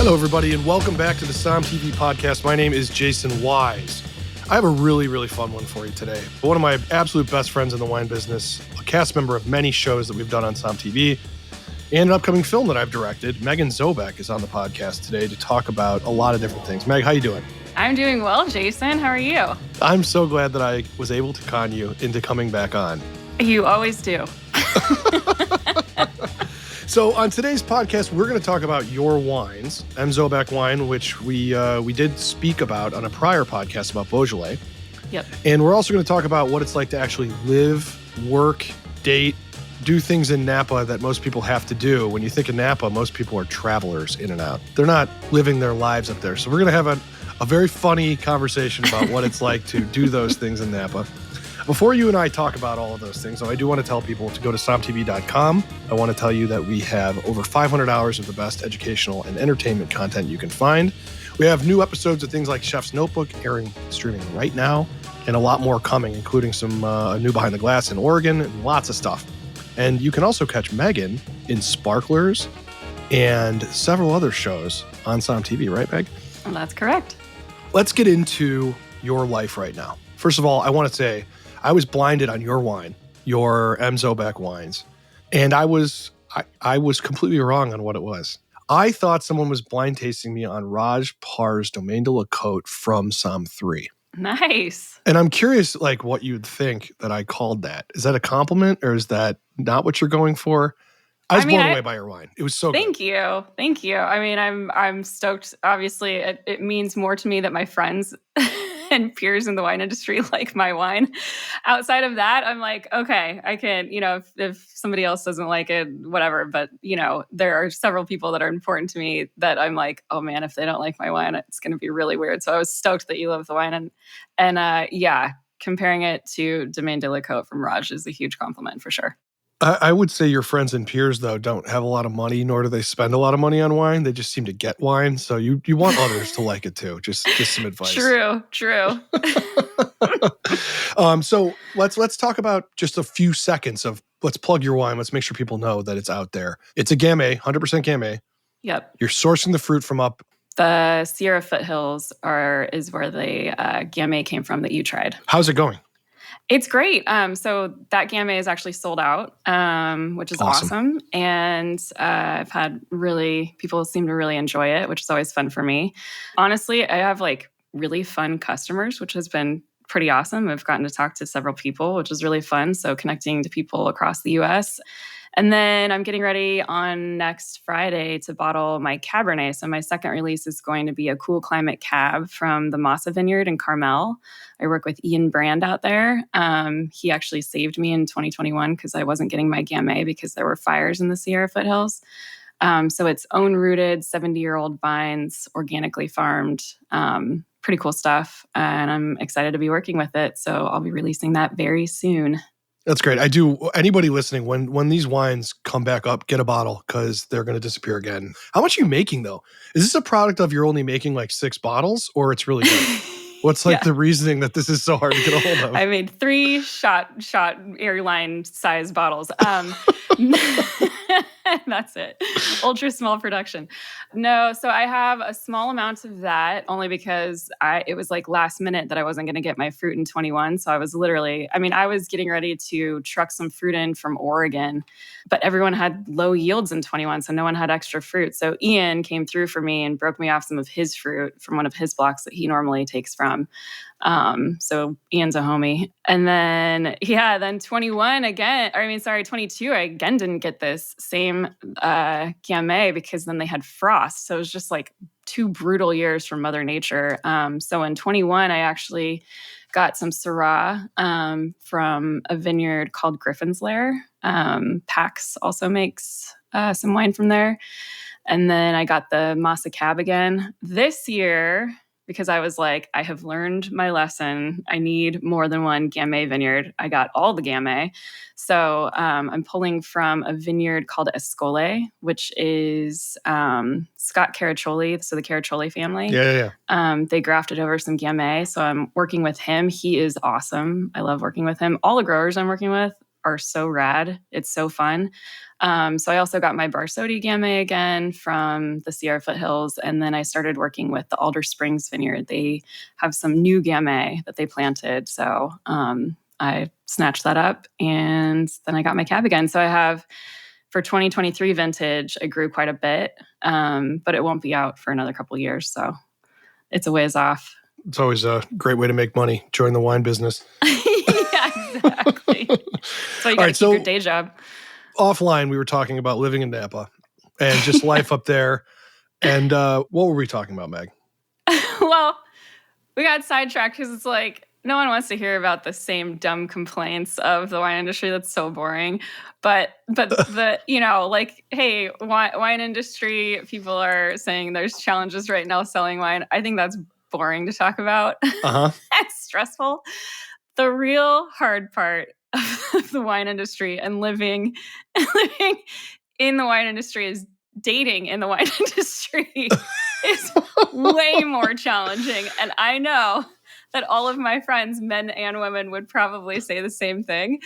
Hello, everybody, and welcome back to the Somm TV podcast. My name is Jason Wise. I have a really, really fun one for you today. One of my absolute best friends in the wine business, a cast member of many shows that we've done on Somm TV, and an upcoming film that I've directed, Megan Zoback, is on the podcast today to talk about a lot of different things. Meg, how you doing? I'm doing well, Jason. How are you? I'm so glad that I was able to con you into coming back on. You always do. So on today's podcast, we're going to talk about your wines, M. Zoback wine, which we did speak about on a prior podcast about Beaujolais. Yep. And we're also going to talk about what it's like to actually live, work, date, do things in Napa that most people have to do. When you think of Napa, most people are travelers in and out. They're not living their lives up there. So we're going to have a very funny conversation about what it's like to do those things in Napa. Before you and I talk about all of those things, though, I do want to tell people to go to sommtv.com. I want to tell you that we have over 500 hours of the best educational and entertainment content you can find. We have new episodes of things like Chef's Notebook streaming right now, and a lot more coming, including some new Behind the Glass in Oregon and lots of stuff. And you can also catch Megan in Sparklers and several other shows on Somm TV, right, Meg? Well, that's correct. Let's get into your life right now. First of all, I want to say I was blinded on your wine, your M. Zoback wines, and I was completely wrong on what it was. I thought someone was blind tasting me on Raj Par's Domaine de la Côte from Somm 3. Nice. And I'm curious, like, what you'd think that I called that. Is that a compliment, or is that not what you're going for? I was blown away by your wine. It was so good. Thank you. I mean, I'm stoked. Obviously, it means more to me that my friends and peers in the wine industry like my wine. Outside of that, I'm like, okay, I can, if somebody else doesn't like it, whatever. But, there are several people that are important to me that I'm like, oh man, if they don't like my wine, it's going to be really weird. So I was stoked that you love the wine. And comparing it to Domaine de la Côte from Raj is a huge compliment for sure. I would say your friends and peers, though, don't have a lot of money, nor do they spend a lot of money on wine. They just seem to get wine. So you want others to like it too. Just some advice. True. So let's talk about just a few seconds of, let's plug your wine. Let's make sure people know that it's out there. It's a Gamay, 100% Gamay. Yep. You're sourcing the fruit from up. The Sierra foothills is where the Gamay came from that you tried. How's it going? It's great. So that Gamay is actually sold out, which is awesome. And I've had people seem to really enjoy it, which is always fun for me. Honestly, I have really fun customers, which has been pretty awesome. I've gotten to talk to several people, which is really fun. So connecting to people across the US. And then I'm getting ready on next Friday to bottle my Cabernet. So my second release is going to be a Cool Climate Cab from the Massa Vineyard in Carmel. I work with Ian Brand out there. He actually saved me in 2021 because I wasn't getting my Gamay because there were fires in the Sierra foothills. So it's own-rooted, 70-year-old vines, organically farmed, pretty cool stuff. And I'm excited to be working with it. So I'll be releasing that very soon. That's great. Anybody listening, when these wines come back up, get a bottle because they're going to disappear again. How much are you making, though? Is this a product of you're only making 6 bottles, or it's really good? What's the reasoning that this is so hard to get a hold of? I made 3 shot airline size bottles. That's it. Ultra small production. No, so I have a small amount of that only because it was last minute that I wasn't going to get my fruit in 21. So I was I was getting ready to truck some fruit in from Oregon, but everyone had low yields in 21. So no one had extra fruit. So Ian came through for me and broke me off some of his fruit from one of his blocks that he normally takes from. So Ian's a homie. And then, then 22, I again didn't get this same Gamay because then they had frost. So it was just 2 brutal years from Mother Nature. So in 21, I actually got some Syrah from a vineyard called Griffin's Lair. Pax also makes some wine from there. And then I got the Massa Cab again. This year, because I was I have learned my lesson. I need more than one Gamay vineyard. I got all the Gamay. So I'm pulling from a vineyard called Escole, which is Scott Caraccioli, so the Caraccioli family. Yeah. They grafted over some Gamay. So I'm working with him. He is awesome. I love working with him. All the growers I'm working with are so rad. It's so fun. So I also got my Bar Sodi Gamay again from the Sierra Foothills. And then I started working with the Alder Springs Vineyard. They have some new Gamay that they planted. So I snatched that up and then I got my cab again. So I have, for 2023 vintage, I grew quite a bit, but it won't be out for another couple of years. So it's a ways off. It's always a great way to make money, join the wine business. Yeah, exactly. So you got to keep your day job. Offline, we were talking about living in Napa and just life up there. And what were we talking about, Meg? Well, we got sidetracked because it's like, no one wants to hear about the same dumb complaints of the wine industry. That's so boring. But the, like, hey, wine industry, people are saying there's challenges right now selling wine. I think that's boring to talk about. Uh-huh. It's stressful. The real hard part of the wine industry and living in the wine industry is dating in the wine industry is way more challenging. And I know that all of my friends, men and women, would probably say the same thing.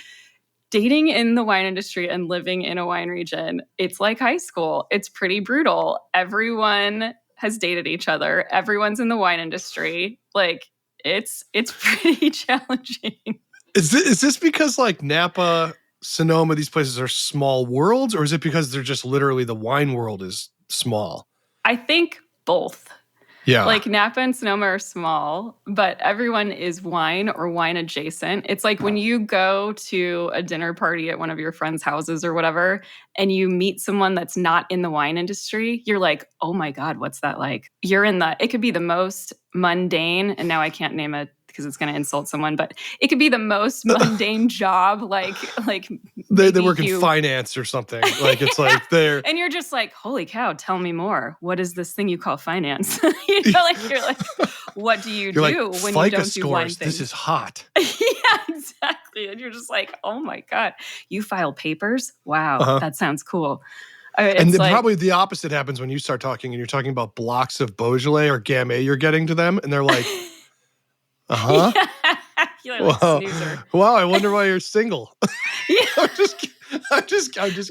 Dating in the wine industry and living in a wine region, it's like high school. It's pretty brutal. Everyone has dated each other. Everyone's in the wine industry. Like, it's pretty challenging. Is this because like Napa, Sonoma, these places are small worlds, or is it because they're just literally the wine world is small? I think both. Yeah. Like Napa and Sonoma are small, but everyone is wine or wine adjacent. It's like when you go to a dinner party at one of your friends' houses or whatever, and you meet someone that's not in the wine industry, you're like, oh my God, what's that like? It could be the most mundane, and now I can't name it because it's going to insult someone, but it could be the most mundane job, like they work in finance or something. Like it's like they're and you're just like, holy cow, tell me more. What is this thing you call finance? You're like, what do you do like, when FICA you don't scores, do wine things? This is hot. Yeah, exactly. And you're just like, oh my God, you file papers? Wow, That sounds cool. And probably the opposite happens when you start talking and you're talking about blocks of Beaujolais or Gamay you're getting to them, and they're like, uh-huh. Yeah. You're like, snoozer. Wow, I wonder why you're single. Yeah. I'm just Rude.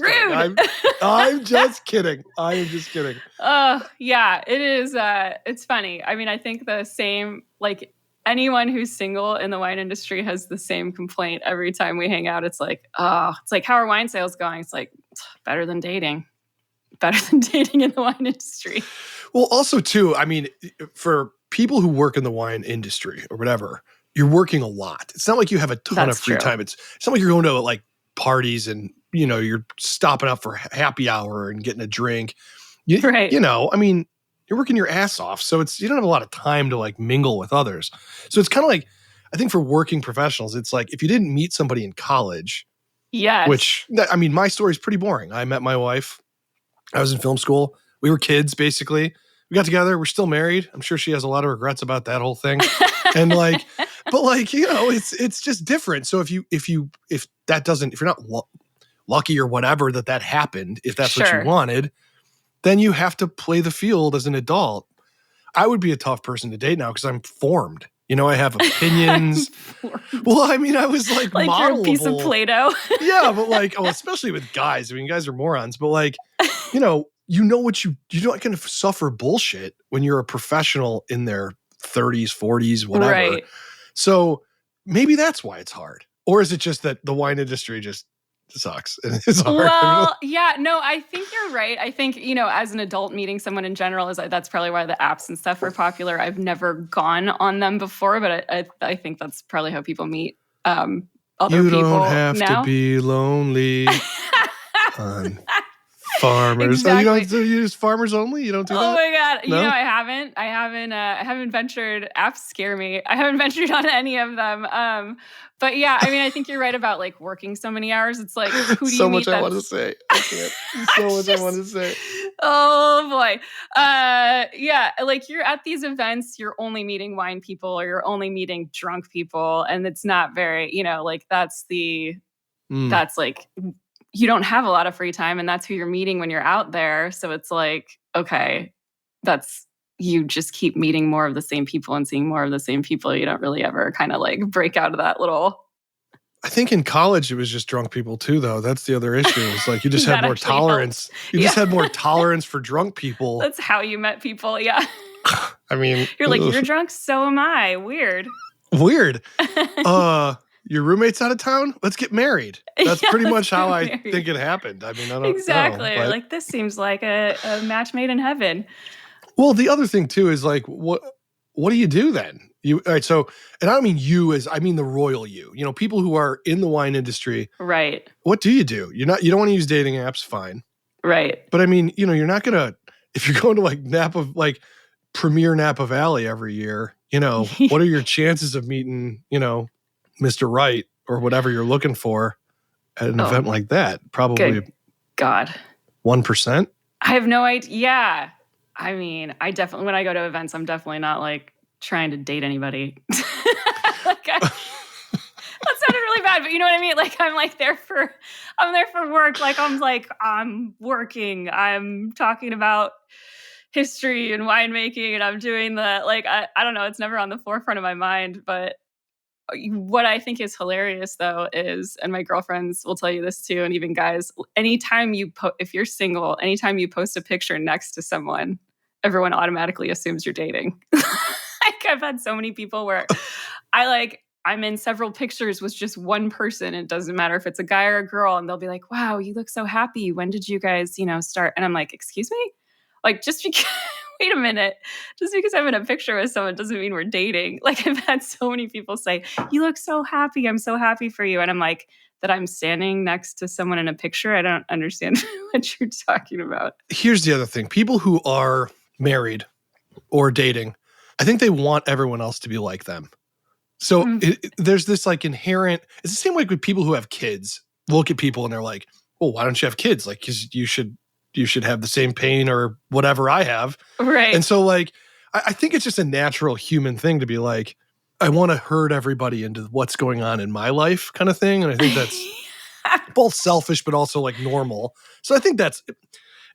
kidding. I'm just kidding. I am just kidding. Yeah, it is. It's funny. I mean, I think the same, like anyone who's single in the wine industry has the same complaint every time we hang out. It's like, how are wine sales going? It's like, better than dating in the wine industry. Well, also too, I mean, for people who work in the wine industry or whatever, you're working a lot. It's not like you have a ton of free time. It's not like you're going to like parties and, you're stopping up for happy hour and getting a drink. Right. I mean, you're working your ass off. So you don't have a lot of time to like mingle with others. So it's kind of like, I think for working professionals, it's like if you didn't meet somebody in college, yes. Which, I mean, my story is pretty boring. I met my wife. I was in film school. We were kids, basically. We got together. We're still married. I'm sure she has a lot of regrets about that whole thing. And like, but like, it's just different. So if you're not lucky or whatever that happened, if that's what you wanted, then you have to play the field as an adult. I would be a tough person to date now because I'm formed. I have opinions. Well, I mean, I was like modelable. You're a piece of Play-Doh. Yeah, but like, especially with guys. I mean, guys are morons. But like, you're not going to suffer bullshit when you're a professional in their 30s, 40s, whatever. Right. So maybe that's why it's hard. Or is it just that the wine industry just sucks and it's hard? Well, yeah, no, I think you're right. I think, as an adult meeting someone in general, that's probably why the apps and stuff are popular. I've never gone on them before, but I think that's probably how people meet other people. You don't have to be lonely on Farmers. Exactly. Oh, you don't use Farmers Only? You don't do that? Oh my God. No? I haven't ventured. Apps scare me. I haven't ventured on any of them. But yeah, I mean, I think you're right about like working so many hours. It's like, who do you meet? I want to say. I can't. So much I want to say. Oh boy. Yeah, like you're at these events, you're only meeting wine people or you're only meeting drunk people. And it's not very, like that's like, you don't have a lot of free time and that's who you're meeting when you're out there. So it's like, okay, you just keep meeting more of the same people and seeing more of the same people. You don't really ever kind of like break out of that little I think in college it was just drunk people too, though. That's the other issue. It's like you just had more tolerance. Helped. You just had more tolerance for drunk people. That's how you met people. Yeah. I mean, you're like, you're drunk, so am I. Weird. Your roommate's out of town? Let's get married. That's pretty much how I think it happened. I mean, I don't exactly. know. Like, this seems like a match made in heaven. Well, the other thing too is like, what do you do then? All right, so, and I don't mean you I mean the royal you. You know, people who are in the wine industry. Right. What do? You don't want to use dating apps, fine. Right. But I mean, you know, you're not gonna, if you're going to like Premier Napa Valley every year, you know, what are your chances of meeting, you know, Mr. Right or whatever you're looking for at an event like that? Probably. Good God. 1%? I have no idea. Yeah. I mean, I definitely, when I go to events, I'm definitely not like trying to date anybody. That sounded really bad, but you know what I mean? Like, I'm there for work. I'm working. I'm talking about history and winemaking, and I'm doing the, I don't know, it's never on the forefront of my mind. But what I think is hilarious though is, and my girlfriends will tell you this too, and even guys, anytime if you're single, anytime you post a picture next to someone, everyone automatically assumes you're dating. I've had so many people where I'm in several pictures with just one person. It doesn't matter if it's a guy or a girl. And they'll be like, wow, you look so happy. When did you guys, start? And I'm like, excuse me? Like, just because, wait a minute. Just because I'm in a picture with someone doesn't mean we're dating. Like, I've had so many people say, you look so happy. I'm so happy for you. And I'm like, that I'm standing next to someone in a picture? I don't understand what you're talking about. Here's the other thing. People who are married or dating, I think they want everyone else to be like them. So there's this like inherent, it's the same way with people who have kids. Look at people and they're like, well, why don't you have kids? Like, 'cause you should have the same pain or whatever I have. Right. And so like, I think it's just a natural human thing to be like, I want to herd everybody into what's going on in my life kind of thing. And I think that's both selfish, but also like normal. So I think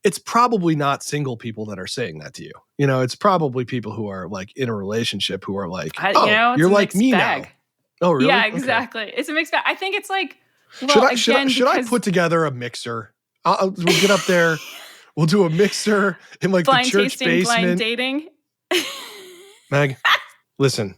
it's probably not single people that are saying that to you. You know, it's probably people who are like in a relationship who are like, you're like me bag. Now. Oh, really? Yeah, exactly. Okay. It's a mixed bag. I think it's like, well, should I put together a mixer? We'll get up there. We'll do a mixer in like blind the church tasting, basement. Blind dating. Meg, listen.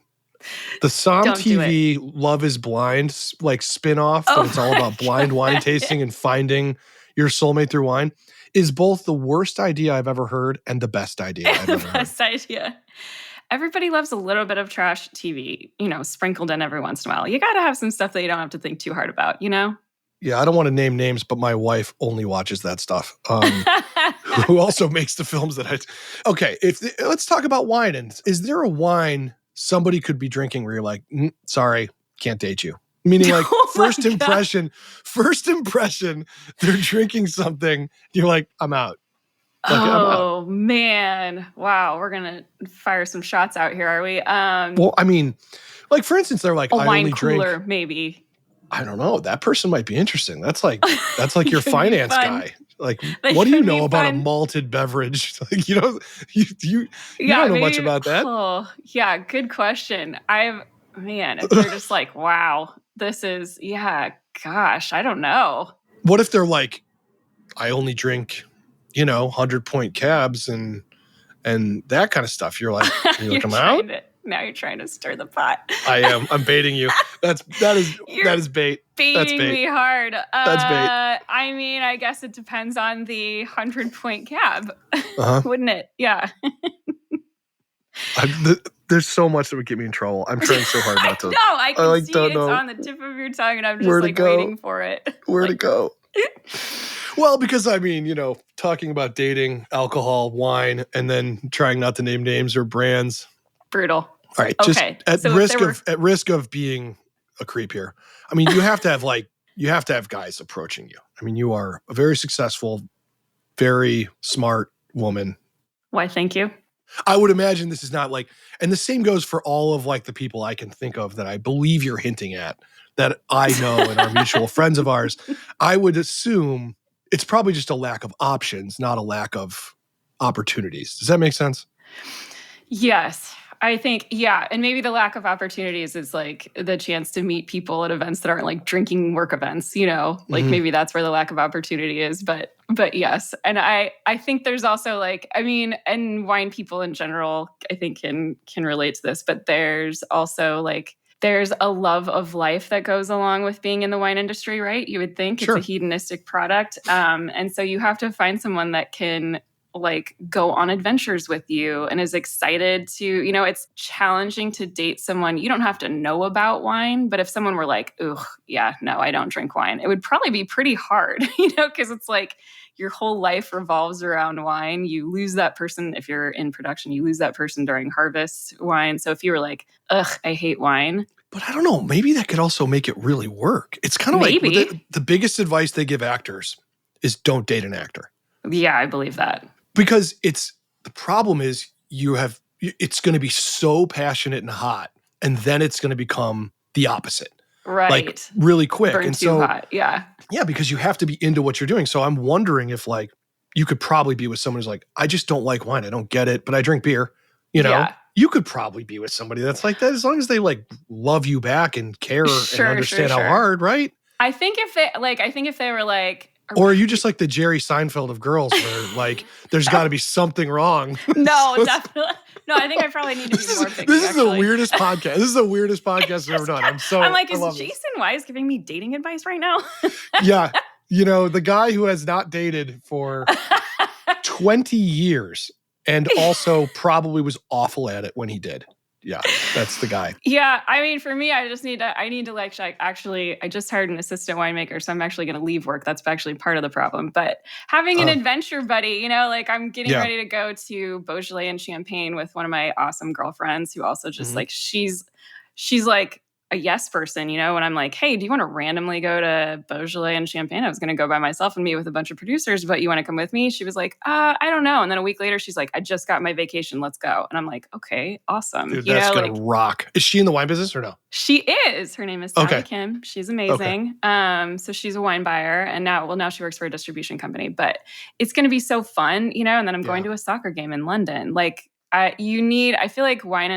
The Som TV Love is Blind like spinoff, but it's all about blind wine tasting and finding your soulmate through wine, is both the worst idea I've ever heard and the best idea I've ever heard. The best idea. Everybody loves a little bit of trash TV, sprinkled in every once in a while. You got to have some stuff that you don't have to think too hard about, Yeah, I don't want to name names, but my wife only watches that stuff. Who also makes the films that Okay, let's talk about wine. And is there a wine somebody could be drinking where you're like, sorry, can't date you? Meaning like first impression, they're drinking something. You're like, I'm out. Like, I'm out. Man. Wow. We're going to fire some shots out here, are we? Well, I mean, like for instance, they're like, a I wine only cooler, drink. maybe. I don't know. That person might be interesting. That's like your finance guy. Like, that what do you know about a malted beverage? Like, you don't know much about that. Oh, yeah. Good question. If they're just like, wow, this is, gosh, I don't know. What if they're like, I only drink, 100-point cabs and that kind of stuff. You're like, I'm out. Now you're trying to stir the pot. I am. I'm baiting you. That is bait. Baiting me hard. That's bait. I mean, I guess it depends on the 100-point cab, wouldn't it? Yeah. There's so much that would get me in trouble. I'm trying so hard not to. No, I can see it's on the tip of your tongue, and I'm just waiting for it. Where to go? Well, because I mean, talking about dating, alcohol, wine, and then trying not to name names or brands. Brutal. All right, just at risk of being a creep here. I mean, you have to have guys approaching you. I mean, you are a very successful, very smart woman. Why, thank you. I would imagine this is not like, and the same goes for all of like the people I can think of that I believe you're hinting at, that I know and are mutual friends of ours. I would assume it's probably just a lack of options, not a lack of opportunities. Does that make sense? Yes. I think, yeah. And maybe the lack of opportunities is like the chance to meet people at events that aren't like drinking work events, like maybe that's where the lack of opportunity is. But yes. And I think there's also like, I mean, and wine people in general, I think can relate to this, but there's also like, there's a love of life that goes along with being in the wine industry, right? You would think it's a hedonistic product. And so you have to find someone that can like go on adventures with you and is excited to, it's challenging to date someone. You don't have to know about wine, but if someone were like, ugh, yeah, no, I don't drink wine, it would probably be pretty hard, because it's like your whole life revolves around wine. You lose that person if you're in production, you lose that person during harvest wine. So if you were like, ugh, I hate wine. But I don't know, maybe that could also make it really work. It's kind of like the biggest advice they give actors is don't date an actor. Yeah, I believe that. Because the problem is it's going to be so passionate and hot, and then it's going to become the opposite. Right. Like really quick. Burn and too so hot. Yeah. Yeah, because you have to be into what you're doing. So I'm wondering if like you could probably be with someone who's like, I just don't like wine. I don't get it, but I drink beer. Yeah. You could probably be with somebody that's like that as long as they like love you back and care and understand how hard, right? I think if they were like, or are you just like the Jerry Seinfeld of girls where like there's got to be something wrong? No, definitely. No, I think I probably need to be more picky. This is the weirdest podcast. This is the weirdest podcast I've ever done. I'm like, is Jason Wise giving me dating advice right now? Yeah. The guy who has not dated for 20 years and also probably was awful at it when he did. Yeah, that's the guy. Yeah, I mean, for me, I need to like, actually, I just hired an assistant winemaker, so I'm actually going to leave work. That's actually part of the problem. But having an adventure buddy, like I'm getting ready to go to Beaujolais and Champagne with one of my awesome girlfriends who also just like, she's like a yes person, when I'm like, hey, do you want to randomly go to Beaujolais and Champagne? I was going to go by myself and meet with a bunch of producers, but you want to come with me? She was like, I don't know. And then a week later, she's like, I just got my vacation. Let's go. And I'm like, okay, awesome. Dude, that's going to rock. Is she in the wine business or no? She is. Her name is Sally Kim. She's amazing. Okay. So she's a wine buyer and now she works for a distribution company, but it's going to be so fun, and then I'm going to a soccer game in London. Like I feel like wine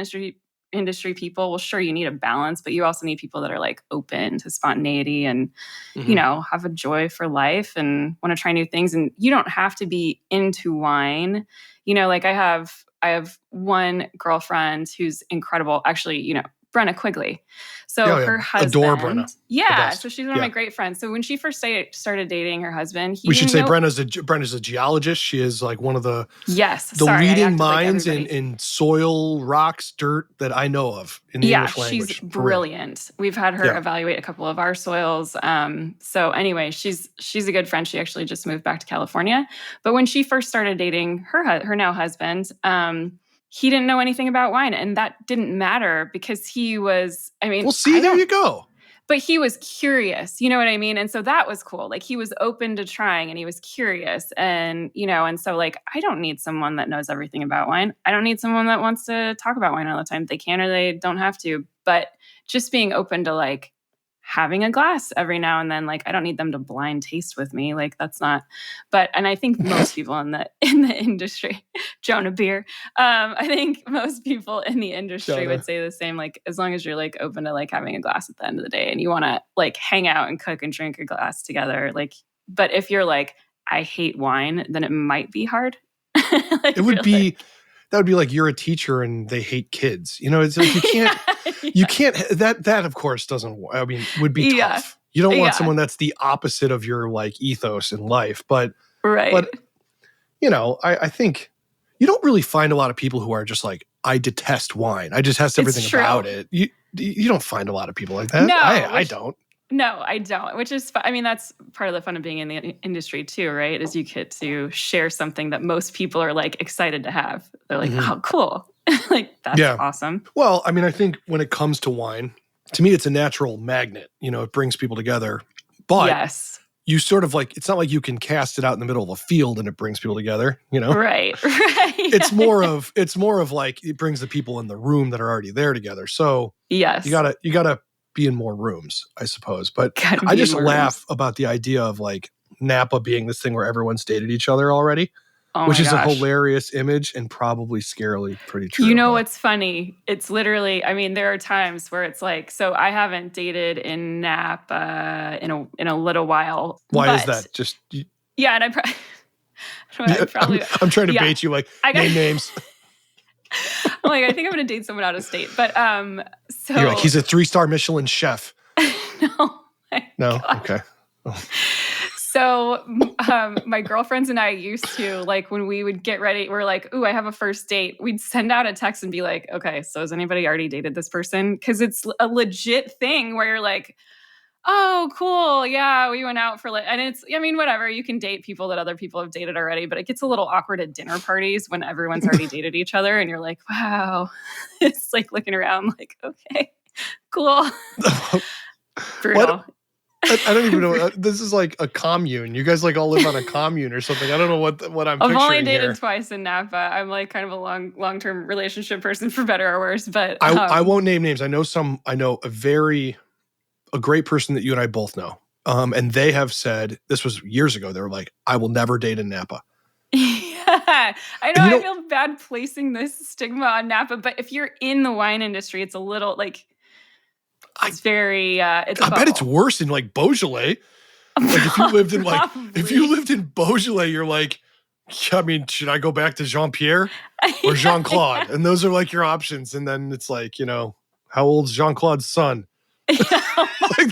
industry people, well, sure, you need a balance, but you also need people that are like open to spontaneity and, have a joy for life and want to try new things. And you don't have to be into wine. Like I have one girlfriend who's incredible, actually, Brenna Quigley. So her husband. Adore Brenna. Yeah. So she's one of my great friends. So when she first started dating her husband, we should say Brenna's a geologist. She is like one of the leading minds in soil, rocks, dirt that I know of in the English language. She's brilliant. We've had her evaluate a couple of our soils. So anyway, she's a good friend. She actually just moved back to California. But when she first started dating her now husband, he didn't know anything about wine, and that didn't matter because he was, there you go. But he was curious, you know what I mean? And so that was cool. Like he was open to trying and he was curious and, and so like, I don't need someone that knows everything about wine. I don't need someone that wants to talk about wine all the time. They can or they don't have to, but just being open to like having a glass every now and then, like I don't need them to blind taste with me. Like that's not, and I think most people in the industry, Jonah Beer, I think most people in the industry would say the same, like as long as you're like open to like having a glass at the end of the day and you want to like hang out and cook and drink a glass together. Like, but if you're like, I hate wine, then it might be hard. That would be like you're a teacher and they hate kids. It's like you can't, you can't, that of course would be tough. You don't want someone that's the opposite of your like ethos in life, but I think you don't really find a lot of people who are just like, I detest wine. I detest everything about it. You don't find a lot of people like that. No, I don't. No, I don't, which is, that's part of the fun of being in the industry too, right? Is you get to share something that most people are like excited to have. They're like, oh, cool. Like, that's awesome. Well, I think when it comes to wine, to me, it's a natural magnet. It brings people together. But you sort of like, it's not like you can cast it out in the middle of a field and it brings people together, Right. It's more of like, it brings the people in the room that are already there together. So you gotta be in more rooms, I suppose. But I just laugh about the idea of like Napa being this thing where everyone's dated each other already. Oh which my is gosh. a hilarious image and probably scarily pretty true. You know what's funny? It's literally, I mean, there are times where it's like, so I haven't dated in Napa in a little while. Why is that? Just yeah, and I'm trying to bait you, like, name names. I'm like, I think I'm going to date someone out of state, but so you're like, he's a 3-star Michelin chef. No, okay. Oh. So my girlfriends and I used to, like, when we would get ready, we're like, ooh, I have a first date. We'd send out a text and be like, okay, so has anybody already dated this person? Because it's a legit thing where you're like, oh, cool. Yeah, we went out for and it's, I mean, whatever. You can date people that other people have dated already, but it gets a little awkward at dinner parties when everyone's already dated each other and you're like, wow. It's like looking around like, okay, cool. Brutal. I don't even know. This is like a commune. You guys like all live on a commune or something. I don't know what I'm picturing. I've only dated here. Twice in Napa. I'm like kind of a long-term relationship person, for better or worse. But I won't name names. I know a great person that you and I both know. And they have said, this was years ago, they were like, I will never date in Napa. Yeah, I know. I feel bad placing this stigma on Napa, but if you're in the wine industry, it's a little like, it's very, it's a I bet it's worse in like Beaujolais. Like if you lived in Beaujolais, you're like, I mean, should I go back to Jean-Pierre or Jean-Claude? And those are like your options. And then it's like, how old's Jean-Claude's son? Like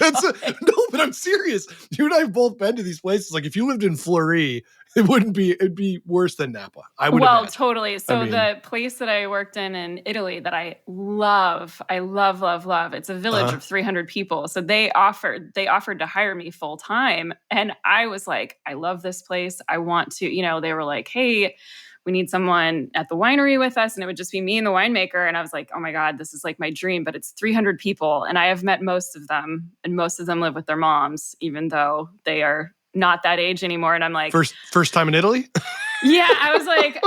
but I'm serious. You and I have both been to these places. Like if you lived in Fleury, it'd be worse than Napa. I would imagine. Totally. So the place that I worked in Italy that I love, it's a village of 300 people. So they offered to hire me full time. And I was like, I love this place. I want to, they were like, hey, we need someone at the winery with us. And it would just be me and the winemaker. And I was like, oh my God, this is like my dream, but it's 300 people. And I have met most of them, and most of them live with their moms, even though they are not that age anymore. And I'm like, first time in Italy? Yeah, I was like,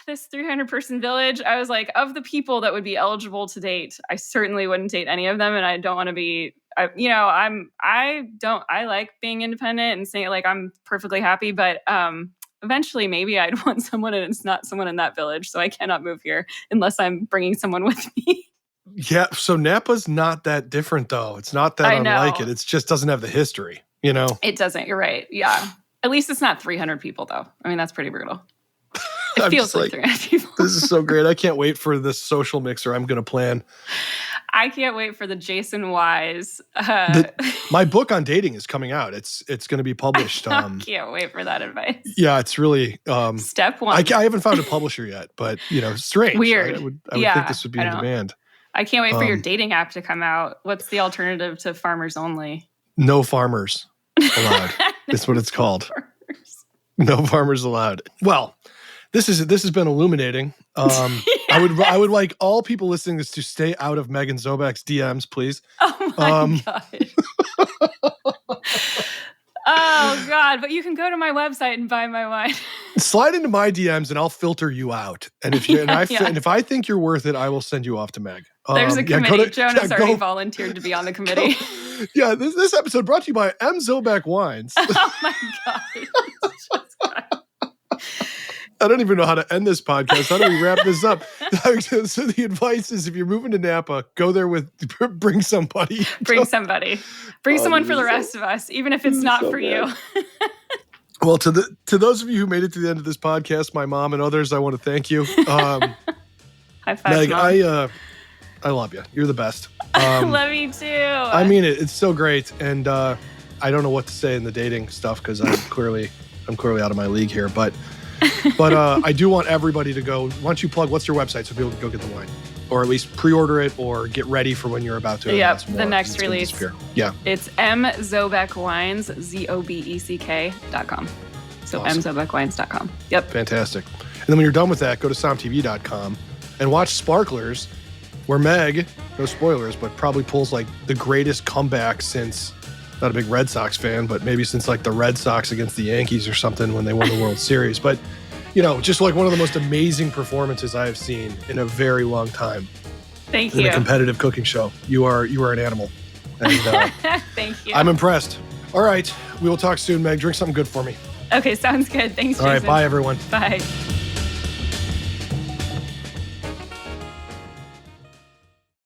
this 300 person village, I was like, of the people that would be eligible to date, I certainly wouldn't date any of them. And I don't want to be, I like being independent and saying like, I'm perfectly happy, but, eventually maybe I'd want someone and it's not someone in that village. So I cannot move here unless I'm bringing someone with me. Yeah. So Napa's not that different though. It's not that unlike it. It just doesn't have the history, It doesn't. You're right. Yeah. At least it's not 300 people though. I mean, that's pretty brutal. It feels like 300 people. This is so great. I can't wait for this social mixer I'm going to plan. I can't wait for the Jason Wise. My book on dating is coming out. It's going to be published. I can't wait for that advice. Yeah, it's really step one. I haven't found a publisher yet, but strange. Weird. I would think this would be in demand. I can't wait for your dating app to come out. What's the alternative to Farmers Only? No farmers allowed. That's what it's called. No farmers allowed. Well, this has been illuminating. Yes. I would like all people listening to this to stay out of Megan Zobac's DMs, please. Oh my God. Oh God! But you can go to my website and buy my wine. Slide into my DMs and I'll filter you out. And if if I think you're worth it, I will send you off to Meg. There's a committee. Jonas already volunteered to be on the committee. This episode brought to you by M. Zoback Wines. Oh my God. I don't even know how to end this podcast. How do we wrap this up? So the advice is, if you're moving to Napa, go there bring somebody. Bring somebody. Bring someone for the rest of us, even if it's not for you. Well, to those of you who made it to the end of this podcast, my mom and others, I want to thank you. High five, Meg, Mom. I love you. You're the best. Love you too. I mean it. It's so great, and I don't know what to say in the dating stuff because I'm clearly out of my league here, but I do want everybody to go. Why don't you plug, what's your website so people can go get the wine? Or at least pre-order it or get ready for when you're about to. Yeah, the next release. Yeah. It's mzobeckwines, ZOBECK.com. So awesome. mzobeckwines.com. Yep. Fantastic. And then when you're done with that, go to SomTV.com and watch Sparklers, where Meg, no spoilers, but probably pulls like the greatest comeback since, not a big Red Sox fan, but maybe since like the Red Sox against the Yankees or something when they won the World Series. But, just like one of the most amazing performances I have seen in a very long time. Thank you. In a competitive cooking show. You are an animal. And, thank you. I'm impressed. All right. We will talk soon, Meg. Drink something good for me. Okay, sounds good. Thanks, All Jason. right, bye, everyone. Bye.